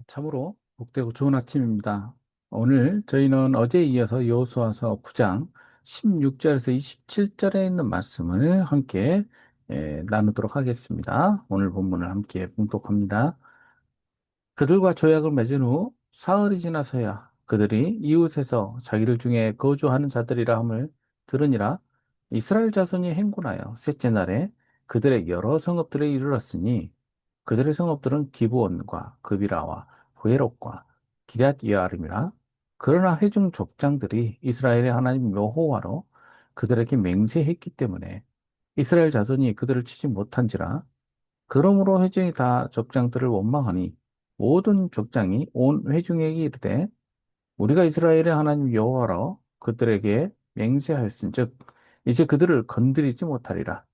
참으로 복되고 좋은 아침입니다. 오늘 저희는 어제에 이어서 여호수아서 9장 16절에서 27절에 있는 말씀을 함께 나누도록 하겠습니다. 오늘 본문을 함께 봉독합니다. 그들과 조약을 맺은 후 사흘이 지나서야 그들이 이웃에서 자기들 중에 거주하는 자들이라 함을 들으니라. 이스라엘 자손이 행군하여 셋째 날에 그들의 여러 성읍들에 이르렀으니 그들의 성읍들은 기브온과 그비라와 후에롯과 기럇 여아림이라. 그러나 회중 족장들이 이스라엘의 하나님 여호와로 그들에게 맹세했기 때문에 이스라엘 자손이 그들을 치지 못한지라. 그러므로 회중이 다 족장들을 원망하니 모든 족장이 온 회중에게 이르되 우리가 이스라엘의 하나님 여호와로 그들에게 맹세하였은즉 이제 그들을 건드리지 못하리라.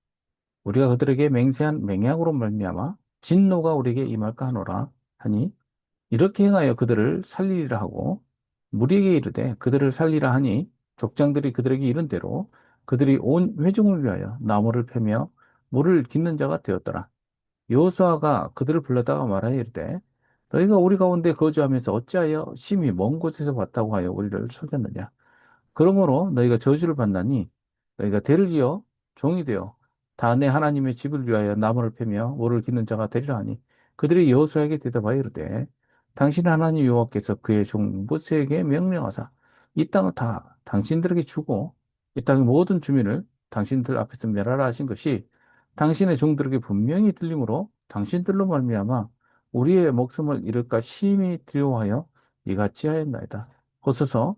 우리가 그들에게 맹세한 맹약으로 말미암아 진노가 우리에게 임할까 하노라 하니 이렇게 행하여 그들을 살리리라 하고 무리에게 이르되 그들을 살리라 하니 족장들이 그들에게 이른 대로 그들이 온 회중을 위하여 나무를 패며 물을 깃는 자가 되었더라. 여호수아가 그들을 불러다가 말하여 이르되 너희가 우리 가운데 거주하면서 어찌하여 심히 먼 곳에서 왔다고 하여 우리를 속였느냐. 그러므로 너희가 저주를 받나니 너희가 대를 이어 종이 되어 다 내 하나님의 집을 위하여 나무를 패며 모를 깃는 자가 되리라 하니 그들이 여호수아에게 대답하여 이르되 당신 하나님 여호와께서 그의 종 모세에게 명령하사 이 땅을 다 당신들에게 주고 이 땅의 모든 주민을 당신들 앞에서 멸하라 하신 것이 당신의 종들에게 분명히 들림으로 당신들로 말미암아 우리의 목숨을 잃을까 심히 두려워하여 이같이 하였나이다. 호소서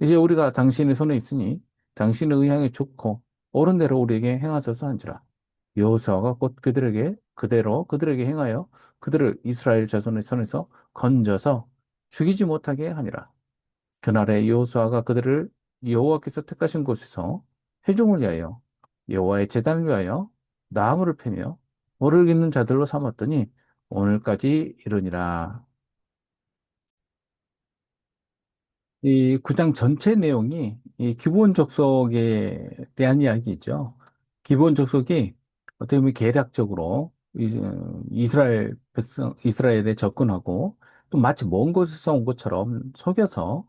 이제 우리가 당신의 손에 있으니 당신의 의향이 좋고 옳은 대로 우리에게 행하소서 한지라. 여호수아가 곧 그들에게 그대로 그들에게 행하여 그들을 이스라엘 자손의 손에서 건져서 죽이지 못하게 하니라. 그날에 여호수아가 그들을 여호와께서 택하신 곳에서 회중을 위하여 여호와의 제단을 위하여 나무를 패며 모를 깃는 자들로 삼았더니 오늘까지 이르니라. 이 구장 전체 내용이 이 기본 족속에 대한 이야기죠. 기본 족속이 어떻게 보면 계략적으로 이스라엘 백성, 이스라엘에 접근하고 또 마치 먼 곳에서 온 것처럼 속여서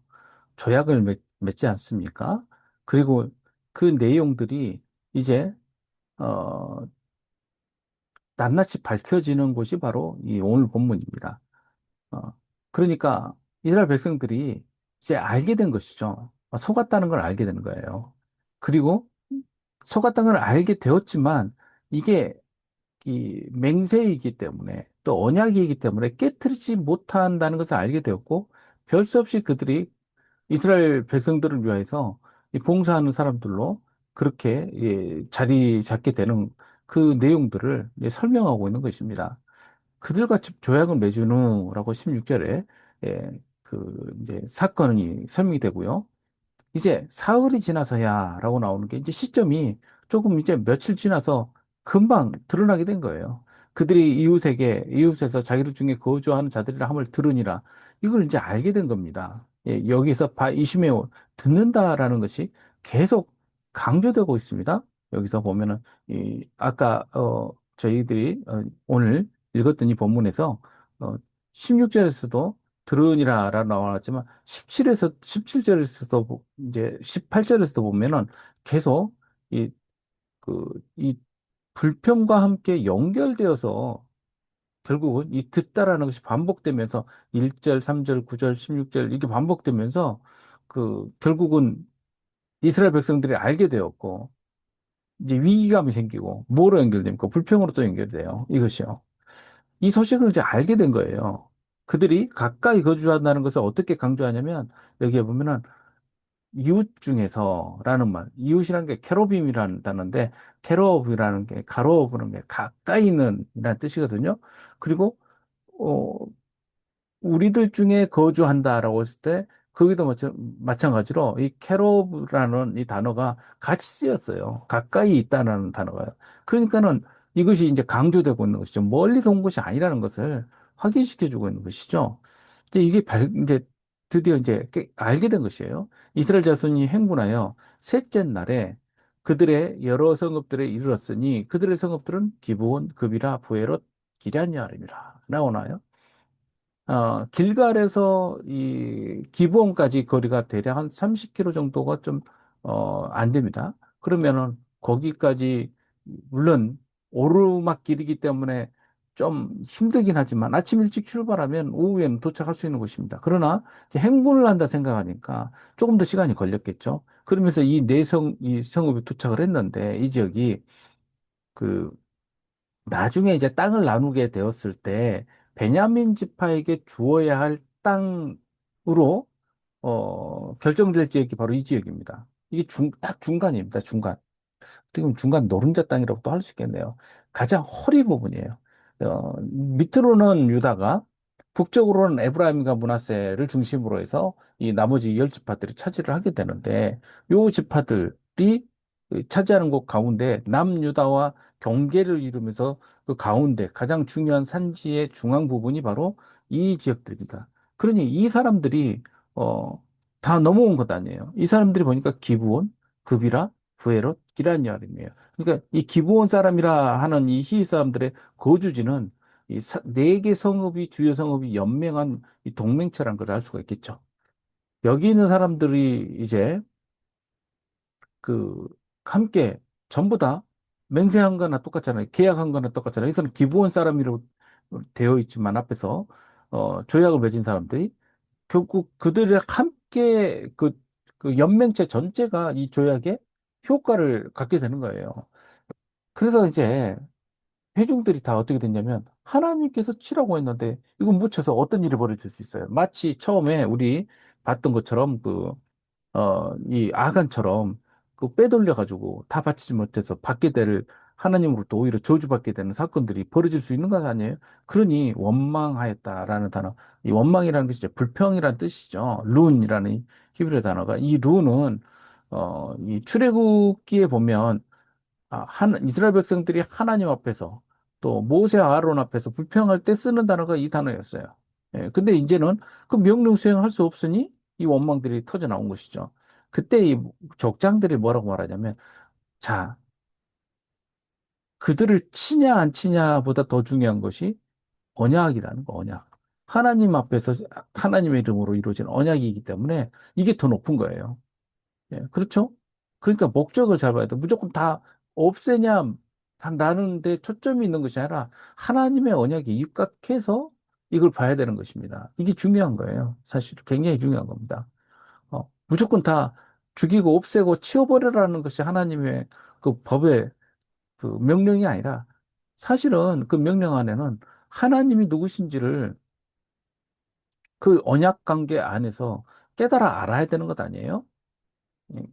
조약을 맺지 않습니까? 그리고 그 내용들이 이제, 어, 낱낱이 밝혀지는 곳이 바로 이 오늘 본문입니다. 어, 그러니까 이스라엘 백성들이 이제 알게 된 것이죠. 속았다는 걸 알게 되는 거예요. 그리고 속았다는 걸 알게 되었지만 이게 이 맹세이기 때문에 또 언약이기 때문에 깨트리지 못한다는 것을 알게 되었고 별 수 없이 그들이 이스라엘 백성들을 위해서 이 봉사하는 사람들로 그렇게 자리 잡게 되는 그 내용들을 설명하고 있는 것입니다. 그들과 조약을 맺은 후라고 16절에 이제 사건이 설명이 되고요. 이제 사흘이 지나서야라고 나오는 게 이제 시점이 조금 이제 며칠 지나서 금방 드러나게 된 거예요. 그들이 이웃에서 자기들 중에 거주하는 자들이라 함을 들으니라. 이걸 이제 알게 된 겁니다. 여기서 이시메오 듣는다라는 것이 계속 강조되고 있습니다. 여기서 보면은 아까 저희들이 오늘 읽었던 이 본문에서 16절에서도 들으니라라 나왔지만 17절에서도 이제 18절에서도 보면은 계속 이 불평과 함께 연결되어서 결국은 이 듣다라는 것이 반복되면서 1절, 3절, 9절, 16절 이게 반복되면서 결국은 이스라엘 백성들이 알게 되었고 이제 위기감이 생기고 뭐로 연결됩니까? 불평으로 또 연결돼요. 이것이요. 이 소식을 이제 알게 된 거예요. 그들이 가까이 거주한다는 것을 어떻게 강조하냐면 여기에 보면은 이웃 중에서라는 말, 이웃이라는 게 캐로빔이라는 단어인데 캐로브라는 게 가로브는 게 가까이 있는 이라는 뜻이거든요. 그리고 어, 우리들 중에 거주한다라고 했을 때 거기도 마찬가지로 이 캐로브라는 이 단어가 같이 쓰였어요. 가까이 있다는 단어가요. 그러니까는 이것이 이제 강조되고 있는 것이죠. 멀리서 온 것이 아니라는 것을 확인시켜주고 있는 것이죠. 이제 이제 드디어 이제 알게 된 것이에요. 이스라엘 자손이 행군하여 셋째 날에 그들의 여러 성읍들에 이르렀으니 그들의 성읍들은 기브온, 급이라, 부에롯, 기럇 여아림이라 나오나요? 길갈에서 이 기브온까지 거리가 대략 한 30km 정도가 좀, 안 됩니다. 그러면은 거기까지, 물론 오르막길이기 때문에 좀 힘들긴 하지만 아침 일찍 출발하면 오후에는 도착할 수 있는 곳입니다. 그러나 이제 행군을 한다 생각하니까 조금 더 시간이 걸렸겠죠. 그러면서 이 성읍에 도착을 했는데 이 지역이 그 나중에 이제 땅을 나누게 되었을 때 베냐민 지파에게 주어야 할 땅으로 결정될 지역이 바로 이 지역입니다. 이게 딱 중간입니다. 중간. 어떻게 보면 중간 노른자 땅이라고도 할 수 있겠네요. 가장 허리 부분이에요. 밑으로는 유다가, 북쪽으로는 에브라임과 므낫세를 중심으로 해서 이 나머지 열 지파들이 차지를 하게 되는데, 요 지파들이 차지하는 곳 가운데 남유다와 경계를 이루면서 그 가운데 가장 중요한 산지의 중앙 부분이 바로 이 지역들입니다. 그러니 이 사람들이 어, 다 넘어온 것 아니에요. 이 사람들이 보니까 기브온, 급이라, 부에롯, 기란여름이에요. 그러니까 이 기브온 사람이라 하는 이 히윗 사람들의 거주지는 이 네 개 성읍이 주요 성읍이 연맹한 이 동맹체라는 걸 알 수가 있겠죠. 여기 있는 사람들이 이제 그 함께 전부 다 맹세한 거나 똑같잖아요. 계약한 거나 똑같잖아요. 여기서는 기브온 사람이라고 되어 있지만 앞에서 조약을 맺은 사람들이 결국 그들이 함께 그 연맹체 전체가 이 조약에 효과를 갖게 되는 거예요. 그래서 이제 회중들이 다 어떻게 됐냐면 하나님께서 치라고 했는데 이건 묻혀서 어떤 일이 벌어질 수 있어요. 마치 처음에 우리 봤던 것처럼 이 아간처럼 그 빼돌려가지고 다 바치지 못해서 받게 될 하나님으로부터 오히려 저주받게 되는 사건들이 벌어질 수 있는 거 아니에요? 그러니 원망하였다라는 단어, 이 원망이라는 것이 이제 불평이라는 뜻이죠. 룬이라는 이 히브리 단어가 이 룬은 이 출애굽기에 보면 이스라엘 백성들이 하나님 앞에서 또 모세와 아론 앞에서 불평할 때 쓰는 단어가 이 단어였어요. 예, 근데 이제는 그 명령 수행할 수 없으니 이 원망들이 터져 나온 것이죠. 그때 이 족장들이 뭐라고 말하냐면, 자, 그들을 치냐 안 치냐보다 더 중요한 것이 언약이라는 거, 언약. 하나님 앞에서 하나님의 이름으로 이루어진 언약이기 때문에 이게 더 높은 거예요. 예, 그렇죠? 그러니까 목적을 잘 봐야 돼. 무조건 다 없애냐, 라는데 초점이 있는 것이 아니라 하나님의 언약에 입각해서 이걸 봐야 되는 것입니다. 이게 중요한 거예요. 사실 굉장히 중요한 겁니다. 무조건 다 죽이고 없애고 치워버려라는 것이 하나님의 그 법의 그 명령이 아니라 사실은 그 명령 안에는 하나님이 누구신지를 그 언약 관계 안에서 깨달아 알아야 되는 것 아니에요?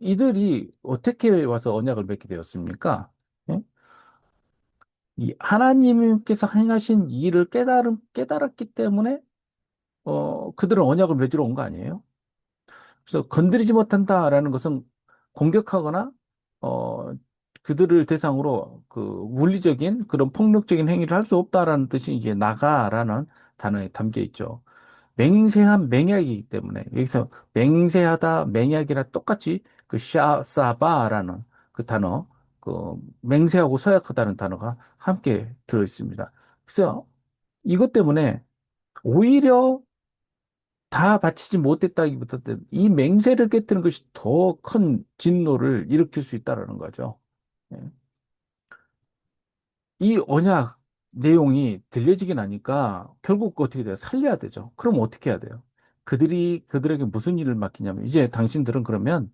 이들이 어떻게 와서 언약을 맺게 되었습니까? 예? 이 하나님께서 행하신 일을 깨달았기 때문에 그들은 언약을 맺으러 온 거 아니에요? 그래서 건드리지 못한다라는 것은 공격하거나 어, 그들을 대상으로 그 물리적인 그런 폭력적인 행위를 할 수 없다라는 뜻이 이제 나가라는 단어에 담겨 있죠. 맹세한 맹약이기 때문에 여기서 맹세하다 맹약이랑 똑같이 그 사바라는 그 단어 그 맹세하고 서약하다는 단어가 함께 들어 있습니다. 그래서 이것 때문에 오히려 다 바치지 못했다기보다 이 맹세를 깨뜨리는 것이 더 큰 진노를 일으킬 수 있다라는 거죠. 예. 이 언약 내용이 들려지긴 하니까 결국 어떻게 돼요? 살려야 되죠. 그럼 어떻게 해야 돼요? 그들에게 무슨 일을 맡기냐면 이제 당신들은 그러면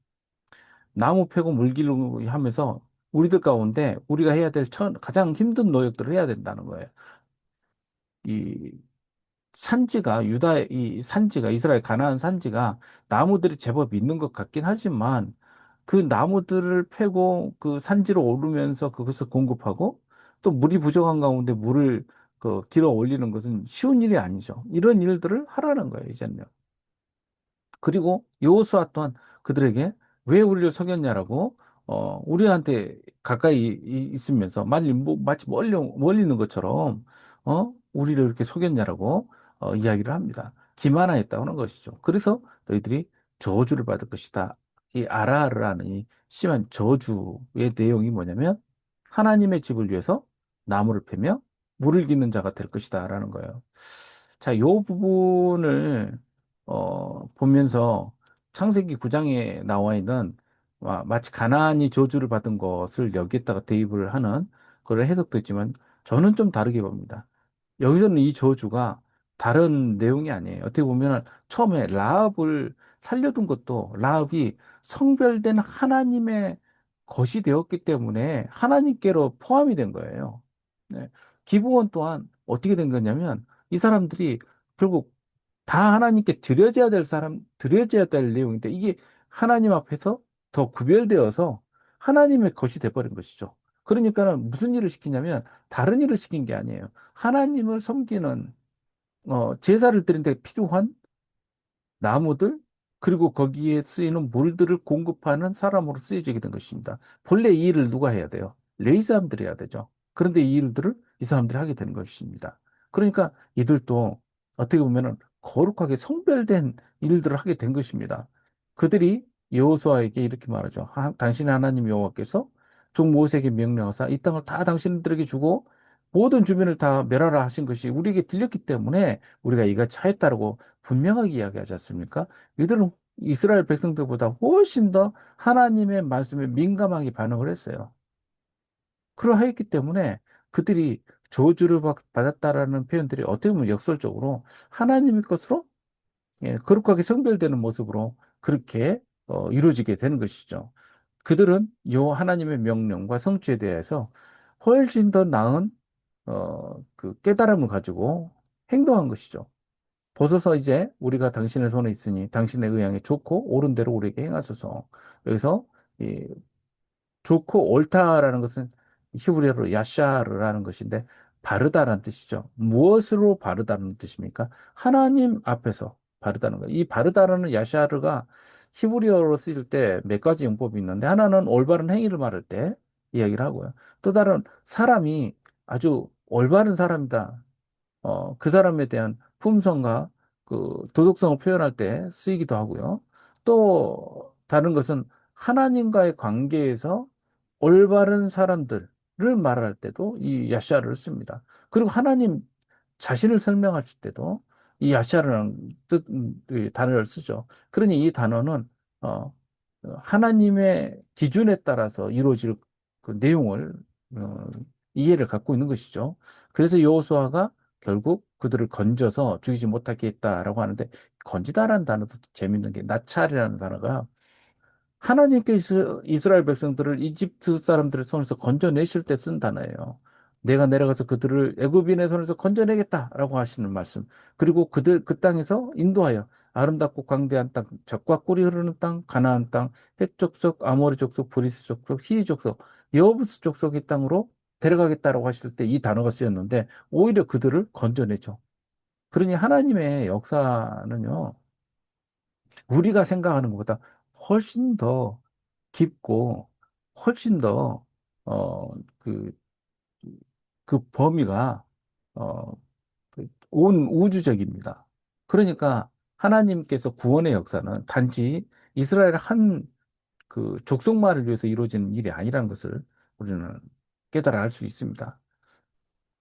나무 패고 물기로 하면서 우리들 가운데 우리가 해야 될 가장 힘든 노역들을 해야 된다는 거예요. 이 이 산지가, 이스라엘 가나안 산지가 나무들이 제법 있는 것 같긴 하지만 그 나무들을 패고 그 산지로 오르면서 그것을 공급하고 또 물이 부족한 가운데 물을 길어 올리는 것은 쉬운 일이 아니죠. 이런 일들을 하라는 거예요, 이제는요. 그리고 여호수아 또한 그들에게 왜 우리를 속였냐라고 우리한테 가까이 있으면서 마치 멀리 있는 것처럼 우리를 이렇게 속였냐라고 이야기를 합니다. 기만하였다고 하는 것이죠. 그래서 너희들이 저주를 받을 것이다. 이 아라르라는 이 심한 저주의 내용이 뭐냐면 하나님의 집을 위해서 나무를 패며 물을 기는 자가 될 것이다라는 거예요. 자, 요 부분을 보면서 창세기 9장에 나와 있는 마치 가나안이 저주를 받은 것을 여기에다가 대입을 하는 그런 해석도 있지만 저는 좀 다르게 봅니다. 여기서는 이 저주가 다른 내용이 아니에요. 어떻게 보면 처음에 라합을 살려둔 것도 라합이 성별된 하나님의 것이 되었기 때문에 하나님께로 포함이 된 거예요. 네. 기브온 또한 어떻게 된 거냐면 이 사람들이 결국 다 하나님께 드려져야 될 사람, 드려져야 될 내용인데 이게 하나님 앞에서 더 구별되어서 하나님의 것이 돼버린 것이죠. 그러니까는 무슨 일을 시키냐면 다른 일을 시킨 게 아니에요. 하나님을 섬기는 제사를 드리는데 필요한 나무들, 그리고 거기에 쓰이는 물들을 공급하는 사람으로 쓰여지게 된 것입니다. 본래 이 일을 누가 해야 돼요? 레위 사람들이 해야 되죠. 그런데 이 일들을 이 사람들이 하게 되는 것입니다. 그러니까 이들도 어떻게 보면은 거룩하게 성별된 일들을 하게 된 것입니다. 그들이 여호수아에게 이렇게 말하죠. 당신의 하나님 여호와께서 종 모세에게 명령하사 이 땅을 다 당신들에게 주고 모든 주민을 다 멸하라 하신 것이 우리에게 들렸기 때문에 우리가 이같이 하였다라고 분명하게 이야기하지 않습니까? 이들은 이스라엘 백성들보다 훨씬 더 하나님의 말씀에 민감하게 반응을 했어요. 그러하였기 때문에 그들이 저주를 받았다라는 표현들이 어떻게 보면 역설적으로 하나님의 것으로 거룩하게 성별되는 모습으로 그렇게 이루어지게 되는 것이죠. 그들은 요 하나님의 명령과 성취에 대해서 훨씬 더 나은 그 깨달음을 가지고 행동한 것이죠. 보소서 이제 우리가 당신의 손에 있으니 당신의 의향에 좋고 옳은 대로 우리에게 행하소서. 여기서 이 좋고 옳다라는 것은 히브리어로 야샤르라는 것인데 바르다라는 뜻이죠. 무엇으로 바르다는 뜻입니까? 하나님 앞에서 바르다는 거예요. 이 바르다라는 야샤르가 히브리어로 쓰일 때 몇 가지 용법이 있는데 하나는 올바른 행위를 말할 때 이야기를 하고요. 또 다른 사람이 아주 올바른 사람이다. 그 사람에 대한 품성과 그 도덕성을 표현할 때 쓰이기도 하고요. 또 다른 것은 하나님과의 관계에서 올바른 사람들을 말할 때도 이 야샤를 씁니다. 그리고 하나님 자신을 설명할 때도 이 야샤라는 이 단어를 쓰죠. 그러니 이 단어는 어, 하나님의 기준에 따라서 이루어질 그 내용을 어, 이해를 갖고 있는 것이죠. 그래서 여호수아가 결국 그들을 건져서 죽이지 못하게 했다라고 하는데 건지다라는 단어도 재밌는 게 나찰이라는 단어가 하나님께서 이스라엘 백성들을 이집트 사람들의 손에서 건져내실 때 쓴 단어예요. 내가 내려가서 그들을 애굽인의 손에서 건져내겠다라고 하시는 말씀. 그리고 그들 그 땅에서 인도하여 아름답고 광대한 땅, 젖과 꿀이 흐르는 땅, 가나안 땅, 헷 족속, 아모리 족속, 브리스 족속, 히위 족속, 여부스 족속의 땅으로 데려가겠다라고 하실 때 이 단어가 쓰였는데 오히려 그들을 건져내죠. 그러니 하나님의 역사는요. 우리가 생각하는 것보다 훨씬 더 깊고 훨씬 더, 그, 그 범위가, 어, 그온 우주적입니다. 그러니까 하나님께서 구원의 역사는 단지 이스라엘 한 그 족속만을 위해서 이루어지는 일이 아니라는 것을 우리는 깨달아 알 수 있습니다.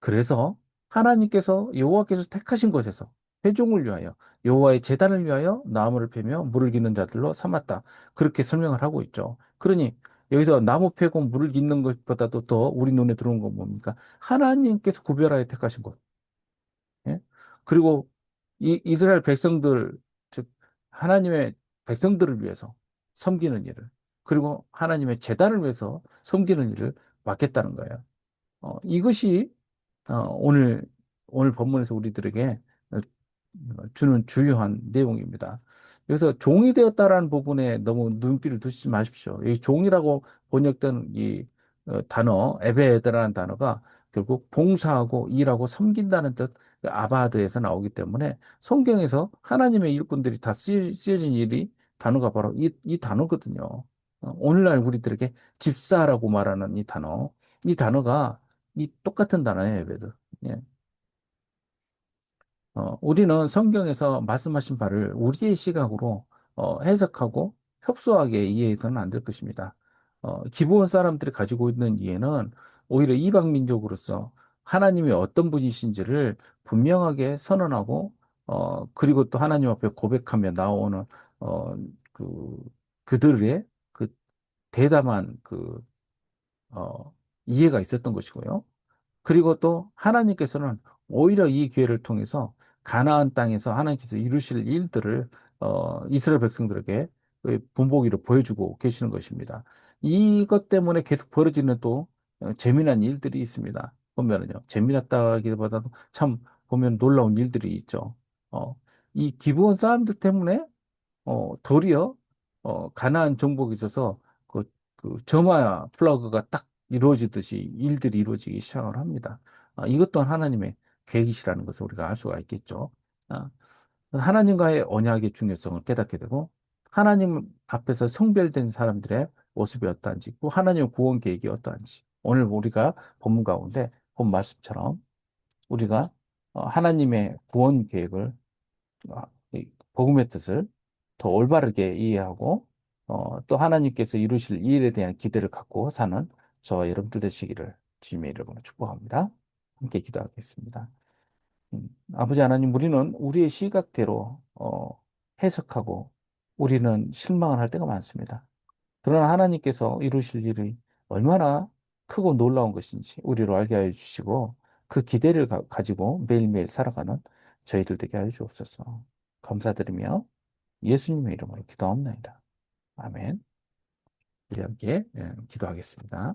그래서 하나님께서 여호와께서 택하신 곳에서 회중을 위하여 여호와의 제단을 위하여 나무를 패며 물을 기는 자들로 삼았다. 그렇게 설명을 하고 있죠. 그러니 여기서 나무 패고 물을 기는 것보다도 더 우리 눈에 들어오는 건 뭡니까? 하나님께서 구별하여 택하신 곳. 예? 그리고 이 이스라엘 백성들, 즉 하나님의 백성들을 위해서 섬기는 일을, 그리고 하나님의 제단을 위해서 섬기는 일을 맡겠다는 거예요. 이것이 오늘 본문에서 우리들에게 주는 주요한 내용입니다. 그래서 종이 되었다라는 부분에 너무 눈길을 두시지 마십시오. 이 종이라고 번역된 이 단어, 에베드라는 단어가 결국 봉사하고 일하고 섬긴다는 뜻, 그 아바드에서 나오기 때문에 성경에서 하나님의 일꾼들이 다 쓰여진 일이 단어가 바로 이 단어거든요. 오늘날 우리들에게 집사라고 말하는 이 단어, 이 단어가 이 똑같은 단어예요, 에베드. 예. 우리는 성경에서 말씀하신 바를 우리의 시각으로 해석하고 협소하게 이해해서는 안 될 것입니다. 기브온 사람들이 가지고 있는 이해는 오히려 이방 민족으로서 하나님이 어떤 분이신지를 분명하게 선언하고, 그리고 또 하나님 앞에 고백하며 나오는, 어, 그, 그들의 그 대담한 어, 이해가 있었던 것이고요. 그리고 또 하나님께서는 오히려 이 기회를 통해서 가나안 땅에서 하나님께서 이루실 일들을 이스라엘 백성들에게 그 본보기로 보여주고 계시는 것입니다. 이것 때문에 계속 벌어지는 또 재미난 일들이 있습니다. 보면은요, 재미났다기보다도 참 보면 놀라운 일들이 있죠. 어, 이 기브온 사람들 때문에 도리어 가나안 정복에 있어서 그 점화 플러그가 딱 이루어지듯이 일들이 이루어지기 시작을 합니다. 이것 또한 하나님의 계획이시라는 것을 우리가 알 수가 있겠죠. 아, 하나님과의 언약의 중요성을 깨닫게 되고 하나님 앞에서 성별된 사람들의 모습이 어떠한지, 또 하나님의 구원 계획이 어떠한지 오늘 우리가 본문 가운데 본 말씀처럼 우리가 하나님의 구원 계획을 이 복음의 뜻을 더 올바르게 이해하고 또 하나님께서 이루실 이 일에 대한 기대를 갖고 사는 저와 여러분들 되시기를 주님의 이름으로 축복합니다. 함께 기도하겠습니다. 아버지 하나님, 우리는 우리의 시각대로 해석하고 우리는 실망을 할 때가 많습니다. 그러나 하나님께서 이루실 일이 얼마나 크고 놀라운 것인지 우리로 알게 하여 주시고 그 기대를 가지고 매일매일 살아가는 저희들 되게 하여 주옵소서. 감사드리며 예수님의 이름으로 기도하옵나이다. 아멘. 우리 함께 기도하겠습니다.